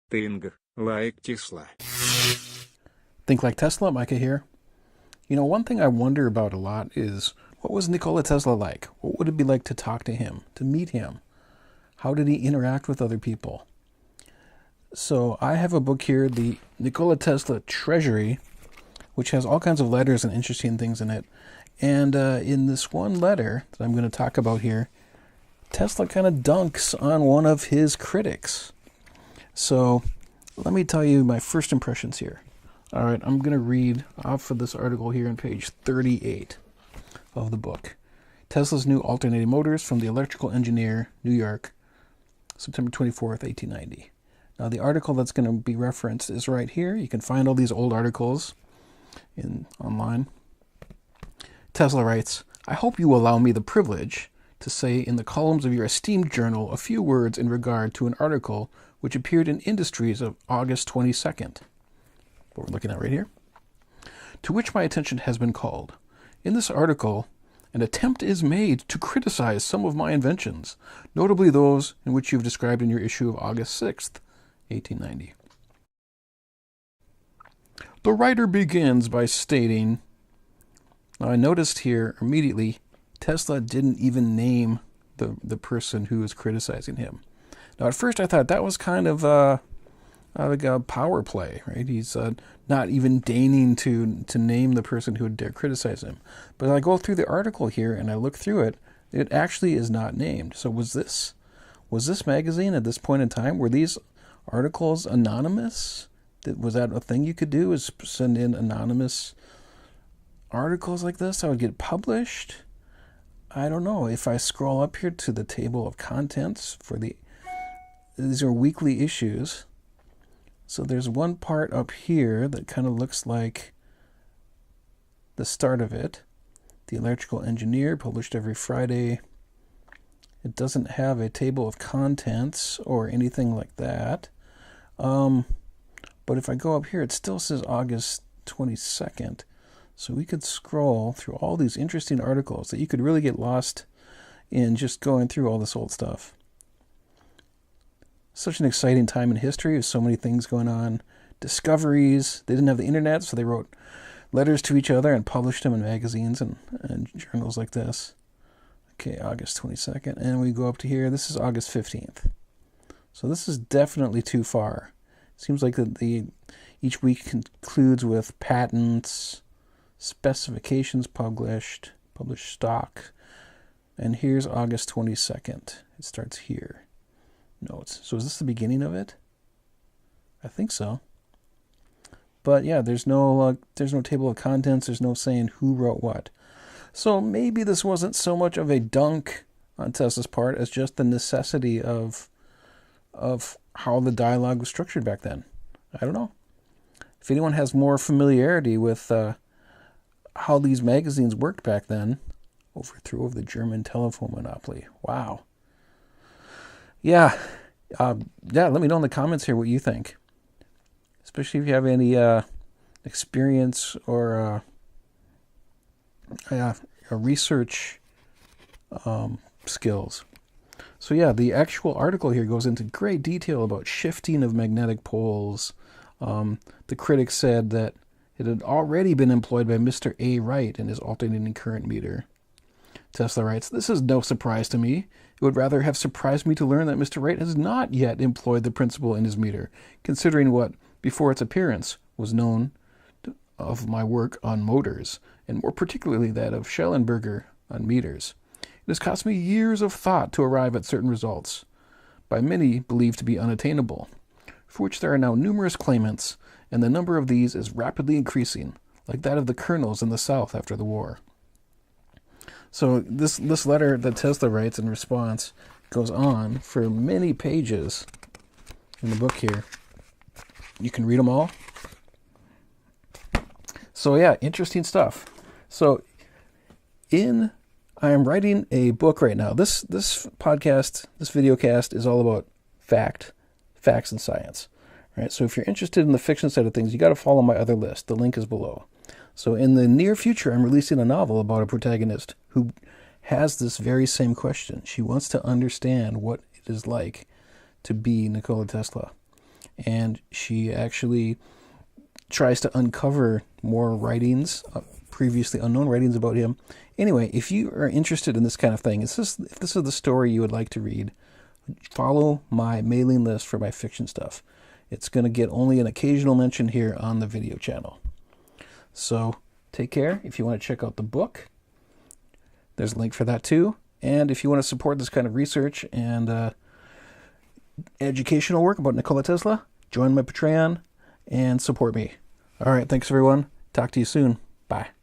Think like Tesla. Think like Tesla, Micah here. You know, one thing I wonder about a lot is what was Nikola Tesla like? What would it be like to talk to him, to meet him? How did he interact with other people? So I have a book here, the Nikola Tesla Treasury, which has all kinds of letters and interesting things in it. And in this one letter that I'm going to talk about here, Tesla kind of dunks on one of his critics. So let me tell you my first impressions here. All right, I'm going to read off of this article here on page 38 of the book. Tesla's new alternating motors from the Electrical Engineer, New York, September 24th, 1890. Now, the article that's going to be referenced is right here. You can find all these old articles online. Tesla writes, I hope you will allow me the privilege to say in the columns of your esteemed journal a few words in regard to an article which appeared in Industries of August 22nd. What we're looking at right here. To which my attention has been called. In this article, an attempt is made to criticize some of my inventions, notably those in which you've described in your issue of August 6th, 1890. The writer begins by stating, now I noticed here immediately, Tesla didn't even name the person who was criticizing him. Now at first I thought that was kind of like a power play, right? He's not even deigning to name the person who would dare criticize him. But I go through the article here and I look through it, it actually is not named. So was this magazine at this point in time, were these articles anonymous? Was that a thing you could do, is send in anonymous articles like this that would get published? I don't know. If I scroll up here to the table of contents for these are weekly issues. So there's one part up here that kind of looks like the start of it. The Electrical Engineer, published every Friday. It doesn't have a table of contents or anything like that. But if I go up here, it still says August 22nd. So we could scroll through all these interesting articles that you could really get lost in just going through all this old stuff. Such an exciting time in history with so many things going on. Discoveries. They didn't have the internet, so they wrote letters to each other and published them in magazines and journals like this. Okay, August 22nd. And we go up to here. This is August 15th. So this is definitely too far. Seems like each week concludes with patents, specifications published stock. And here's August 22nd. It starts here. Notes. So is this the beginning of it? I think so. But yeah, there's no table of contents. There's no saying who wrote what. So maybe this wasn't so much of a dunk on Tesla's part as just the necessity of how the dialogue was structured back then. I don't know. If anyone has more familiarity with how these magazines worked back then, overthrow of the German telephone monopoly. Wow. Yeah, let me know in the comments here what you think. Especially if you have any experience or research skills. So yeah, the actual article here goes into great detail about shifting of magnetic poles. The critic said that it had already been employed by Mr. A. Wright in his alternating current meter. Tesla writes, this is no surprise to me. It would rather have surprised me to learn that Mr. Wright has not yet employed the principle in his meter, considering what, before its appearance, was known of my work on motors, and more particularly that of Schellenberger on meters. It has cost me years of thought to arrive at certain results, by many believed to be unattainable, for which there are now numerous claimants, and the number of these is rapidly increasing, like that of the colonels in the South after the war. So this letter that Tesla writes in response goes on for many pages in the book here. You can read them all. So yeah, interesting stuff. So I am writing a book right now. This podcast, this video cast is all about facts and science. Right? So if you're interested in the fiction side of things, you got to follow my other list. The link is below. So in the near future, I'm releasing a novel about a protagonist who has this very same question. She wants to understand what it is like to be Nikola Tesla. and she actually tries to uncover more writings, previously unknown writings about him. Anyway, if you are interested in this kind of thing, if this is the story you would like to read, follow my mailing list for my fiction stuff. It's going to get only an occasional mention here on the video channel. So take care. If you want to check out the book, there's a link for that too. And if you want to support this kind of research and educational work about Nikola Tesla, join my Patreon and support me. All right, thanks everyone. Talk to you soon. Bye.